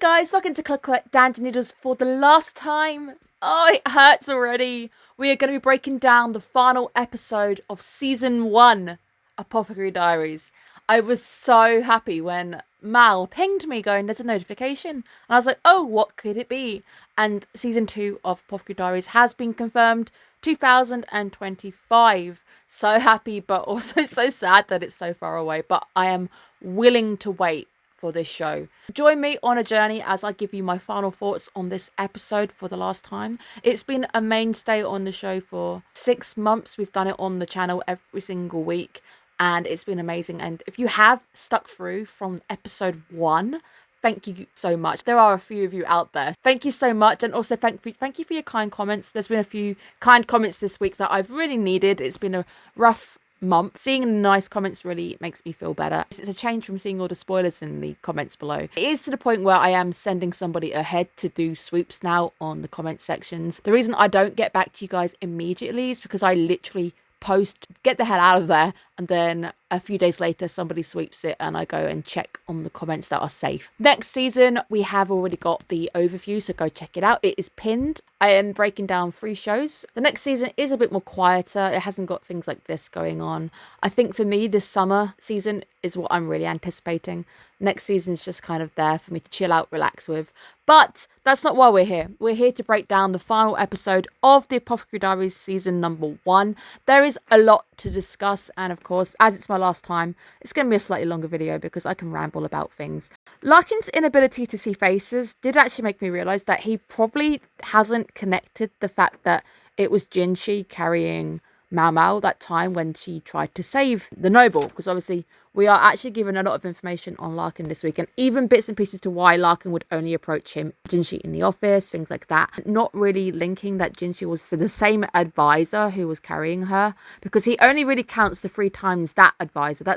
guys, welcome to Clockwork Noodles for the last time. Oh, it hurts already. We are going to be breaking down the final episode of Season 1, Apothecary Diaries. I was so happy when Mal pinged me going, there's a notification. And I was like, oh, what could it be? And Season 2 of Apothecary Diaries has been confirmed, 2025. So happy, but also so sad that it's so far away. But I am willing to wait for this show. Join me on a journey as I give you my final thoughts on this episode for the last time. It's been a mainstay on the show for 6 months. We've done it on the channel every single week and it's been amazing. And if you have stuck through from episode 1, thank you so much. There are a few of you out there. Thank you so much. And also thank you for your kind comments. There's been a few kind comments this week that I've really needed. It's been a rough month. Seeing nice comments really makes me feel better. It's a change from seeing all the spoilers in the comments below. It is to the point where I am sending somebody ahead to do sweeps now on the comment sections. The reason I don't get back to you guys immediately is because I literally post, get the hell out of there, and then a few days later somebody sweeps it and I go and check on the comments that are safe. Next season we have already got the overview, so go check it out. It is pinned. I am breaking down 3 shows. The next season is a bit more quieter. It hasn't got things like this going on. I think for me this summer season is what I'm really anticipating. Next season is just kind of there for me to chill out, relax with. But that's not why we're here. We're here to break down the final episode of the Apothecary Diaries season number 1. There is a lot to discuss, and of course, as it's my last time, it's going to be a slightly longer video because I can ramble about things. Larkin's inability to see faces did actually make me realise that he probably hasn't connected the fact that it was Jinshi carrying Mao Mao that time when she tried to save the noble, because obviously we are actually given a lot of information on Larkin this week, and even bits and pieces to why Larkin would only approach him, Jinshi in the office, things like that. Not really linking that Jinshi was the same advisor who was carrying her, because he only really counts the 3 times that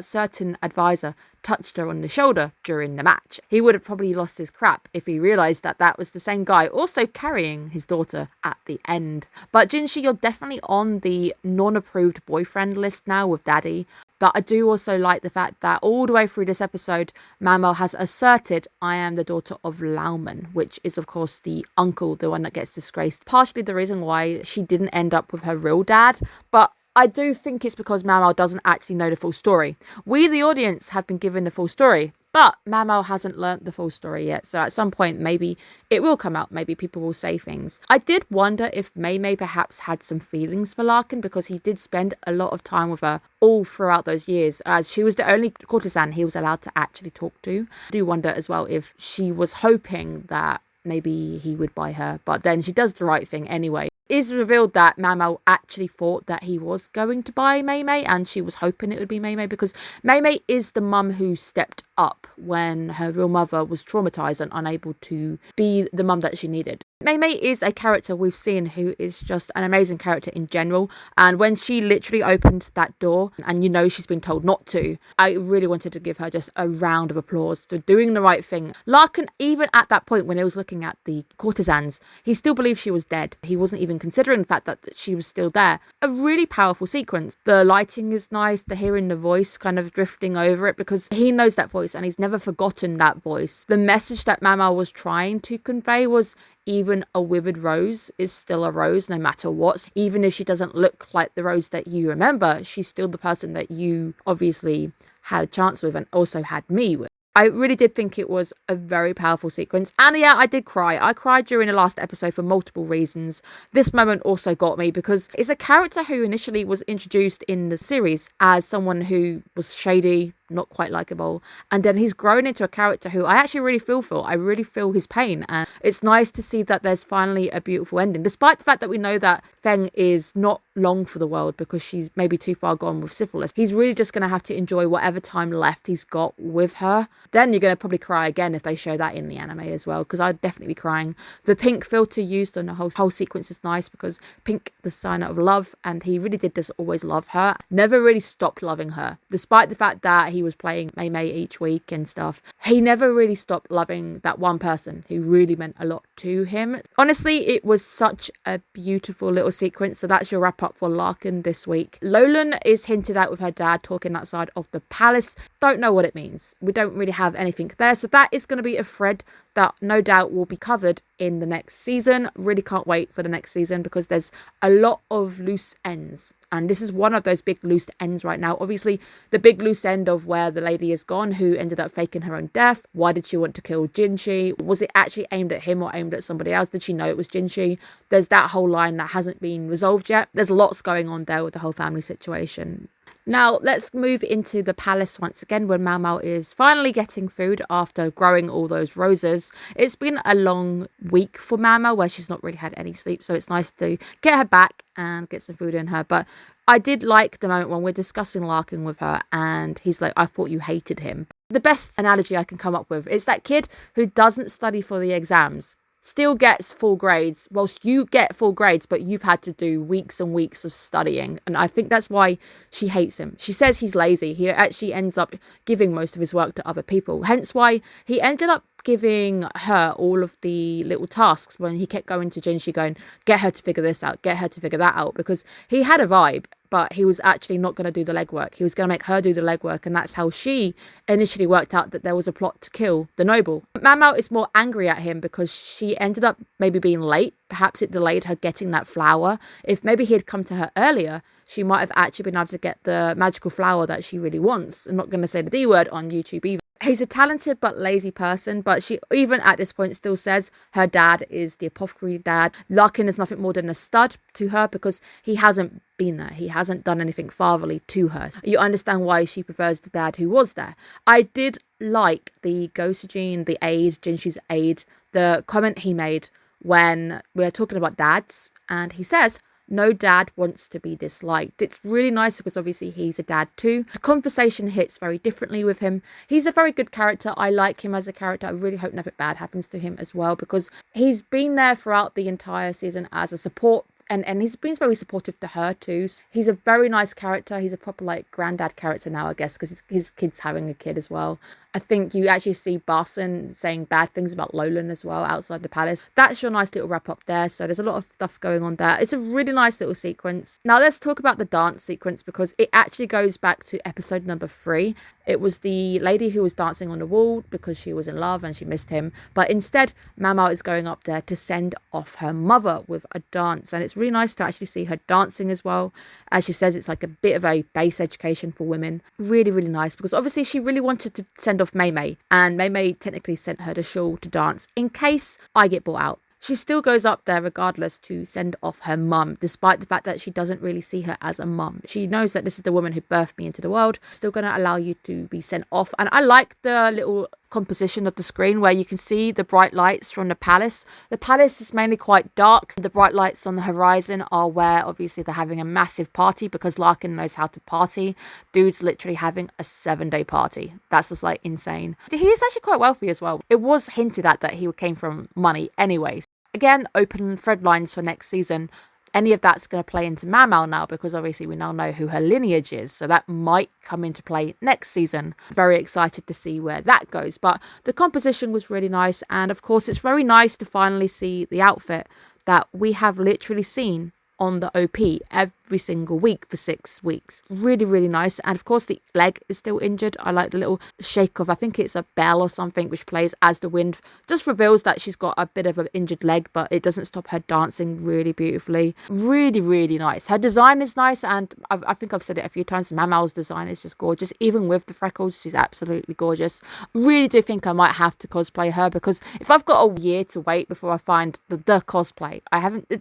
certain advisor touched her on the shoulder during the match. He would have probably lost his crap if he realised that that was the same guy also carrying his daughter at the end. But Jinshi, you're definitely on the non-approved boyfriend list now with Daddy. But I do also like the fact that all the way through this episode, Mamo has asserted, I am the daughter of Lauman, which is, of course, the uncle, the one that gets disgraced. Partially the reason why she didn't end up with her real dad. But I do think it's because Mamo doesn't actually know the full story. We, the audience, have been given the full story. But Mamo hasn't learnt the full story yet. So at some point, maybe it will come out. Maybe people will say things. I did wonder if Mei Mei perhaps had some feelings for Larkin, because he did spend a lot of time with her all throughout those years, as she was the only courtesan he was allowed to actually talk to. I do wonder as well if she was hoping that maybe he would buy her. But then she does the right thing anyway. It is revealed that Mamo actually thought that he was going to buy Mei Mei, and she was hoping it would be Mei Mei, because Mei Mei is the mum who stepped up when her real mother was traumatized and unable to be the mum that she needed. Mei Mei is a character we've seen who is just an amazing character in general, and when she literally opened that door and you know she's been told not to, I really wanted to give her just a round of applause for doing the right thing. Larkin, even at that point when he was looking at the courtesans, he still believed she was dead. He wasn't even considering the fact that she was still there. A really powerful sequence. The lighting is nice, the hearing the voice kind of drifting over it, because he knows that voice and he's never forgotten that voice. The message that Mama was trying to convey was, even a withered rose is still a rose no matter what. Even if she doesn't look like the rose that you remember, she's still the person that you obviously had a chance with and also had me with. I really did think it was a very powerful sequence. And yeah, I did cry. I cried during the last episode for multiple reasons. This moment also got me because it's a character who initially was introduced in the series as someone who was shady, not quite likable, and then he's grown into a character who I actually really feel for. I really feel his pain, and it's nice to see that there's finally a beautiful ending, despite the fact that we know that Feng is not long for the world because she's maybe too far gone with syphilis. He's really just going to have to enjoy whatever time left he's got with her. Then you're going to probably cry again if they show that in the anime as well, because I'd definitely be crying. The pink filter used on the whole sequence is nice, because pink, the sign of love, and he really did just always love her, never really stopped loving her, despite the fact that he he was playing Mei Mei each week and stuff, he never really stopped loving that one person who really meant a lot to him. Honestly, it was such a beautiful little sequence. So that's your wrap up for Larkin this week. Lolan is hinted at with her dad talking outside of the palace. Don't know what it means. We don't really have anything there. So that is going to be a thread that no doubt will be covered in the next season. Really can't wait for the next season because there's a lot of loose ends. And this is one of those big loose ends right now. Obviously, the big loose end of where the lady is gone, who ended up faking her own death. Why did she want to kill Jinshi? Was it actually aimed at him or aimed at somebody else? Did she know it was Jinshi? There's that whole line that hasn't been resolved yet. There's lots going on there with the whole family situation. Now, let's move into the palace once again when Mao Mao is finally getting food after growing all those roses. It's been a long week for Mao Mao where she's not really had any sleep, so it's nice to get her back and get some food in her. But I did like the moment when we're discussing Larkin with her and he's like, I thought you hated him. The best analogy I can come up with is that kid who doesn't study for the exams still gets full grades, whilst you get full grades, but you've had to do weeks and weeks of studying. And I think that's why she hates him. She says he's lazy. He actually ends up giving most of his work to other people. Hence why he ended up giving her all of the little tasks when he kept going to Jinshi going, get her to figure this out, get her to figure that out, because he had a vibe, but he was actually not going to do the legwork. He was going to make her do the legwork, and that's how she initially worked out that there was a plot to kill the noble. Mao Mao is more angry at him because she ended up maybe being late. Perhaps it delayed her getting that flower. If maybe he had come to her earlier, she might have actually been able to get the magical flower that she really wants. I'm not going to say the D word on YouTube either. He's a talented but lazy person, but she even at this point still says her dad is the apothecary dad. Larkin is nothing more than a stud to her because he hasn't been there. He hasn't done anything fatherly to her. You understand why she prefers the dad who was there. I did like the Gosujin, the aide, Jinshi's aide, the comment he made when we were talking about dads, and he says, no dad wants to be disliked. It's really nice because obviously he's a dad too. The conversation hits very differently with him. He's a very good character. I like him as a character. I really hope nothing bad happens to him as well because he's been there throughout the entire season as a support. And he's been very supportive to her too. He's a very nice character. He's a proper like granddad character now, I guess, because his kid's having a kid as well. I think you actually see Barson saying bad things about Lolan as well outside the palace. That's your nice little wrap up there. So there's a lot of stuff going on there. It's a really nice little sequence. Now let's talk about the dance sequence because it actually goes back to episode number 3. It was the lady who was dancing on the wall because she was in love and she missed him. But instead, Mao Mao is going up there to send off her mother with a dance. And it's really nice to actually see her dancing as well. As she says, it's like a bit of a base education for women. Really, really nice because obviously she really wanted to send off Mei Mei, and Mei Mei technically sent her to Shul to dance in case I get bought out. She still goes up there regardless to send off her mum, despite the fact that she doesn't really see her as a mum. She knows that this is the woman who birthed me into the world. I'm still going to allow you to be sent off. And I like the little composition of the screen where you can see the bright lights from the palace. The palace is mainly quite dark. The bright lights on the horizon are where obviously they're having a massive party because Larkin knows how to party. Dude's literally having a 7-day party. That's just like insane. He is actually quite wealthy as well. It was hinted at that he came from money anyway. Again, open thread lines for next season. Any of that's going to play into Mao Mao now because obviously we now know who her lineage is. So that might come into play next season. Very excited to see where that goes. But the composition was really nice. And of course, it's very nice to finally see the outfit that we have literally seen on the OP every single week for 6 weeks. Really, really nice. And of course, the leg is still injured. I like the little shake of, I think it's a bell or something, which plays as the wind just reveals that she's got a bit of an injured leg, but it doesn't stop her dancing really beautifully. Really, really nice. Her design is nice. And I think I've said it a few times. Mao Mao's design is just gorgeous. Even with the freckles, she's absolutely gorgeous. Really do think I might have to cosplay her because if I've got a year to wait before I find the cosplay,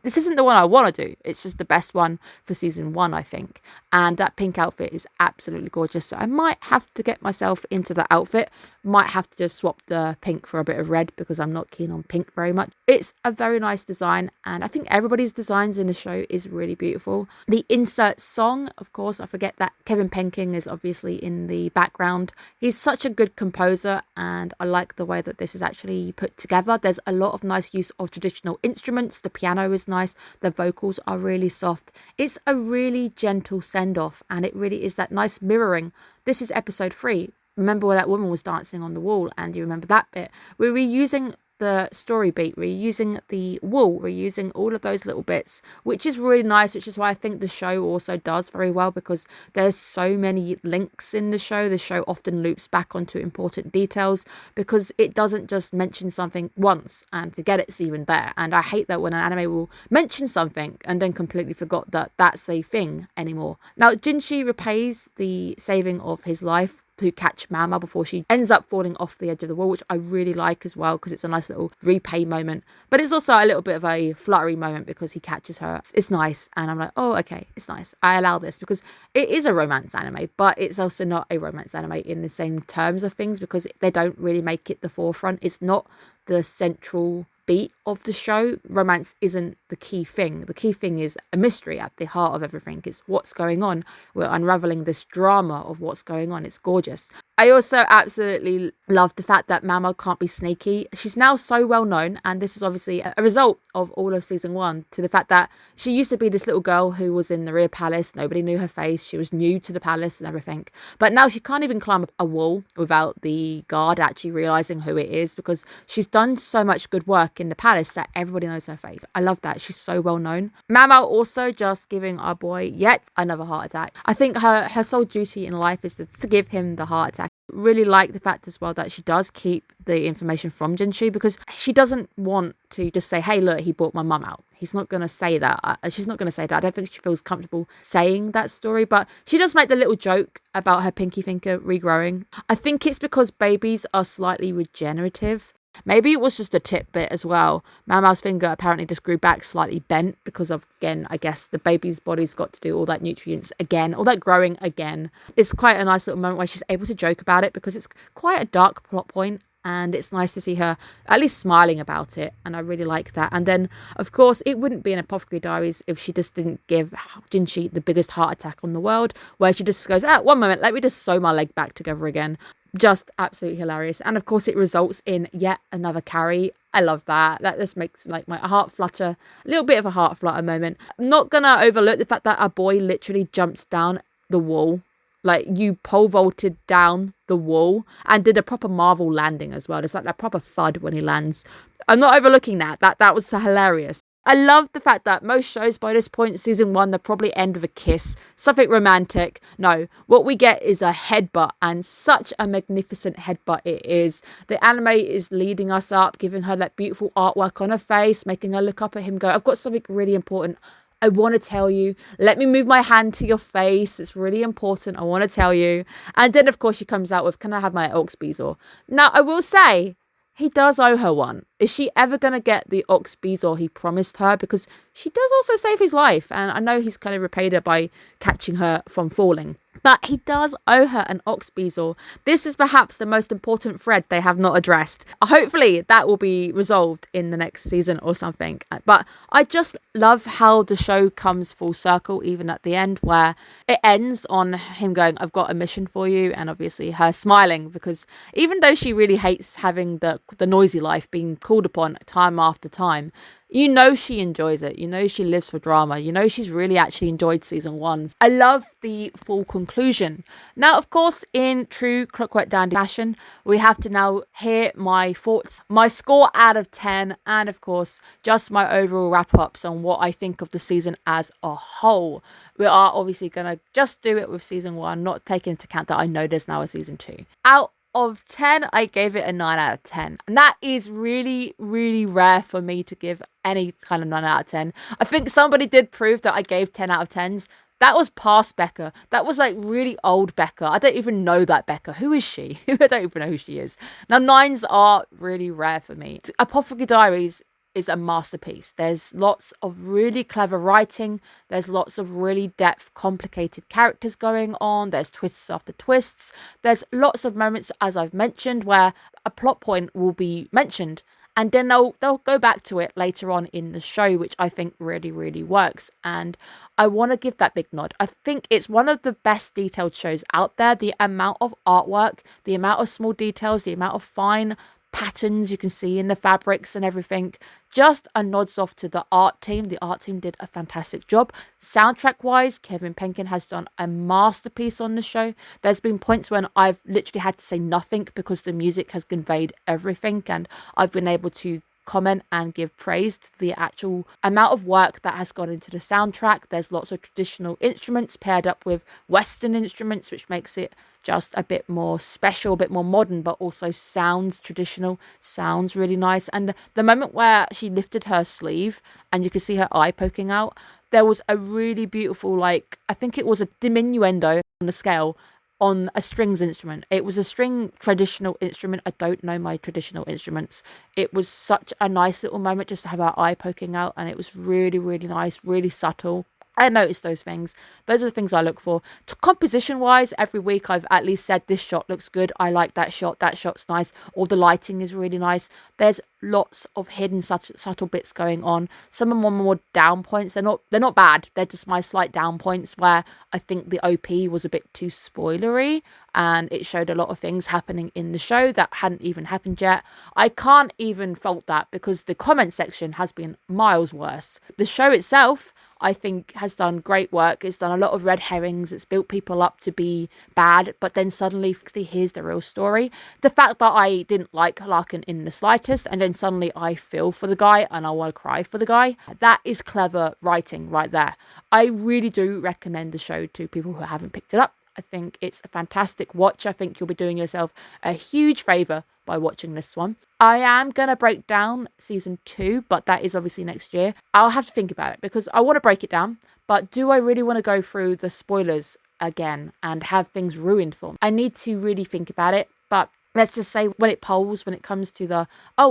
this isn't the one I want to do. It's just the best one for season 1, I think. And that pink outfit is absolutely gorgeous. So I might have to get myself into that outfit. Might have to just swap the pink for a bit of red because I'm not keen on pink very much. It's a very nice design. And I think everybody's designs in the show is really beautiful. The insert song, of course, I forget that Kevin Penking is obviously in the background. He's such a good composer and I like the way that this is actually put together. There's a lot of nice use of traditional instruments. The piano is nice. The vocals are really soft. It's a really gentle send-off and it really is that nice mirroring. This is episode 3, remember where that woman was dancing on the wall, and you remember that bit. We're reusing the story beat, we're using the wall, we're using all of those little bits, which is really nice, which is why I think the show also does very well, because there's so many links in the show. The show often loops back onto important details because it doesn't just mention something once and forget it's even there. And I hate that when an anime will mention something and then completely forgot that that's a thing anymore. Now, Jinshi repays the saving of his life to catch Mao before she ends up falling off the edge of the wall, which I really like as well, because it's a nice little repay moment. But it's also a little bit of a fluttery moment because he catches her. It's nice, and I'm like, oh, okay, it's nice. I allow this because it is a romance anime, but it's also not a romance anime in the same terms of things, because they don't really make it the forefront. It's not the central beat of the show. Romance isn't the key thing. The key thing is a mystery at the heart of everything. It's what's going on. We're unraveling this drama of what's going on. It's gorgeous. I also absolutely love the fact that Mamo can't be sneaky. She's now so well known, and this is obviously a result of all of season 1, to the fact that she used to be this little girl who was in the rear palace. Nobody knew her face. She was new to the palace and everything. But now she can't even climb up a wall without the guard actually realizing who it is, because she's done so much good work in the palace that everybody knows her face. I love that. She's so well known. Mamo also just giving our boy yet another heart attack. I think her sole duty in life is to give him the heart attack. Really like the fact as well that she does keep the information from Jinshi, because she doesn't want to just say, hey, look, he bought my mum out. He's not going to say that. She's not going to say that. I don't think she feels comfortable saying that story, but she does make the little joke about her pinky finger regrowing. I think it's because babies are slightly regenerative. Maybe it was just a tip bit as well. Mama's finger apparently just grew back slightly bent because of, again, I guess the baby's body's got to do all that nutrients again, all that growing again. It's quite a nice little moment where she's able to joke about it, because it's quite a dark plot point, and it's nice to see her at least smiling about it, and I really like that. And then, of course, it wouldn't be an Apothecary Diaries if she just didn't give Jinshi the biggest heart attack on the world, where she just goes, one moment, let me just sew my leg back together again. Just absolutely hilarious. And of course it results in yet another carry. I love that. That just makes like my heart flutter. A little bit of a heart flutter moment. I'm not gonna overlook the fact that our boy literally jumps down the wall. Like, you pole vaulted down the wall and did a proper Marvel landing as well. It's like that proper thud when he lands. I'm not overlooking that. That was hilarious. I love the fact that most shows by this point in season 1, they'll probably end with a kiss, something romantic. No, what we get is a headbutt, and such a magnificent headbutt it is. The anime is leading us up, giving her that beautiful artwork on her face, making her look up at him, go, I've got something really important I want to tell you. Let me move my hand to your face. It's really important. I want to tell you. And then, of course, she comes out with, can I have my ox bezoar? Now, I will say, he does owe her one. Is she ever going to get the ox bezoar he promised her? Because she does also save his life. And I know he's kind of repaid her by catching her from falling. But he does owe her an ox bezoar. This is perhaps the most important thread they have not addressed. Hopefully that will be resolved in the next season or something. But I just love how the show comes full circle, even at the end, where it ends on him going, I've got a mission for you. And obviously her smiling, because even though she really hates having the noisy life being called upon time after time, you know she enjoys it. You know she lives for drama. You know she's really actually enjoyed season 1. I love the full conclusion. Now, of course, in true Clockwork Dandy fashion, we have to now hear my thoughts, my score out of 10, and of course, just my overall wrap-ups on what I think of the season as a whole. We are obviously going to just do it with season 1, not taking into account that I know there's now a season 2. Out of 10, I gave it a 9 out of 10. And that is really, really rare for me to give any kind of 9 out of 10. I think somebody did prove that I gave 10 out of 10s. That was past Becca. That was like really old Becca. I don't even know that Becca. Who is she? I don't even know who she is. Now, 9s are really rare for me. Apothecary Diaries is a masterpiece. There's lots of really clever writing. There's lots of really depth, complicated characters going on. There's twists after twists. There's lots of moments, as I've mentioned, where a plot point will be mentioned and then they'll go back to it later on in the show, which I think really, really works. And I want to give that big nod. I think it's one of the best detailed shows out there. The amount of artwork, the amount of small details, the amount of fine patterns you can see in the fabrics and everything. Just a nods off to the art team. The art team did a fantastic job. Soundtrack wise, Kevin Penkin has done a masterpiece on the show. There's been points when I've literally had to say nothing because the music has conveyed everything, and I've been able to comment and give praise to the actual amount of work that has gone into the soundtrack. There's lots of traditional instruments paired up with Western instruments, which makes it just a bit more special, a bit more modern, but also sounds traditional, sounds really nice. And the moment where she lifted her sleeve and you could see her eye poking out, there was a really beautiful, like, I think it was a diminuendo on the scale on a strings instrument. It was a string traditional instrument. I don't know my traditional instruments. It was such a nice little moment just to have our eye poking out, and it was really, really nice, really subtle. I noticed those things. Those are the things I look for. Composition wise, every week I've at least said this shot looks good. I like that shot. That shot's nice. Or the lighting is really nice. There's lots of hidden subtle bits going on. Some of them are more down points. They're not bad. They're just my slight down points where I think the OP was a bit too spoilery and it showed a lot of things happening in the show that hadn't even happened yet. I can't even fault that because the comment section has been miles worse. The show itself, I think, has done great work. It's done a lot of red herrings. It's built people up to be bad, but then suddenly here's the real story. The fact that I didn't like Larkin in the slightest, and then suddenly I feel for the guy and I want to cry for the guy, that is clever writing right there. I really do recommend the show to people who haven't picked it up. I think it's a fantastic watch. I think you'll be doing yourself a huge favour by watching this one. I am going to break down season 2, but that is obviously next year. I'll have to think about it because I want to break it down, but do I really want to go through the spoilers again and have things ruined for me? I need to really think about it, but let's just say when it comes to the,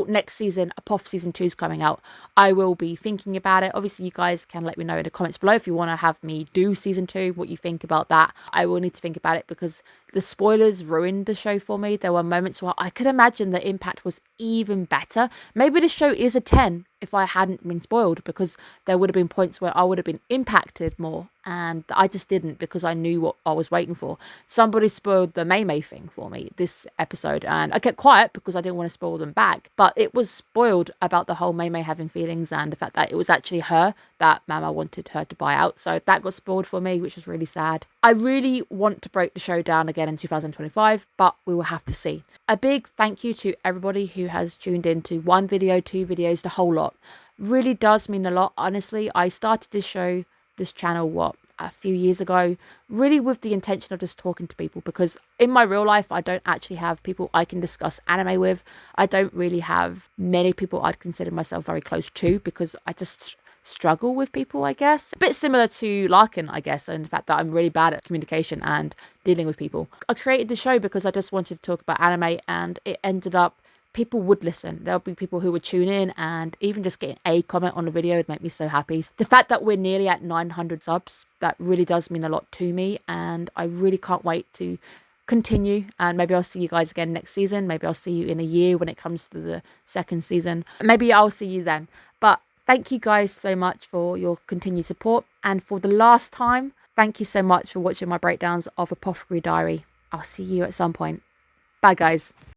next season, Apoth season 2 is coming out, I will be thinking about it. Obviously, you guys can let me know in the comments below if you want to have me do season 2, what you think about that. I will need to think about it because the spoilers ruined the show for me. There were moments where I could imagine the impact was even better. Maybe the show is a 10 if I hadn't been spoiled, because there would have been points where I would have been impacted more, and I just didn't because I knew what I was waiting for. Somebody spoiled the Mei Mei thing for me this episode, and I kept quiet because I didn't want to spoil them back, but it was spoiled about the whole Mei Mei having feelings and the fact that it was actually her that Mama wanted her to buy out, so that got spoiled for me, which is really sad. I really want to break the show down again in 2025, but we will have to see. A big thank you to everybody who has tuned in to 1 video, 2 videos, the whole lot. Really does mean a lot. Honestly, I started this channel, a few years ago, really with the intention of just talking to people, because in my real life, I don't actually have people I can discuss anime with. I don't really have many people I'd consider myself very close to because I just struggle with people, I guess. A bit similar to Larkin, I guess, and the fact that I'm really bad at communication and dealing with people. I created the show because I just wanted to talk about anime, and it ended up people would listen. There'll be people who would tune in, and even just getting a comment on the video would make me so happy. The fact that we're nearly at 900 subs, that really does mean a lot to me, and I really can't wait to continue. And maybe I'll see you guys again next season. Maybe I'll see you in a year when it comes to the 2nd season. Maybe I'll see you then. But thank you guys so much for your continued support. And for the last time, thank you so much for watching my breakdowns of Apothecary Diary. I'll see you at some point. Bye, guys.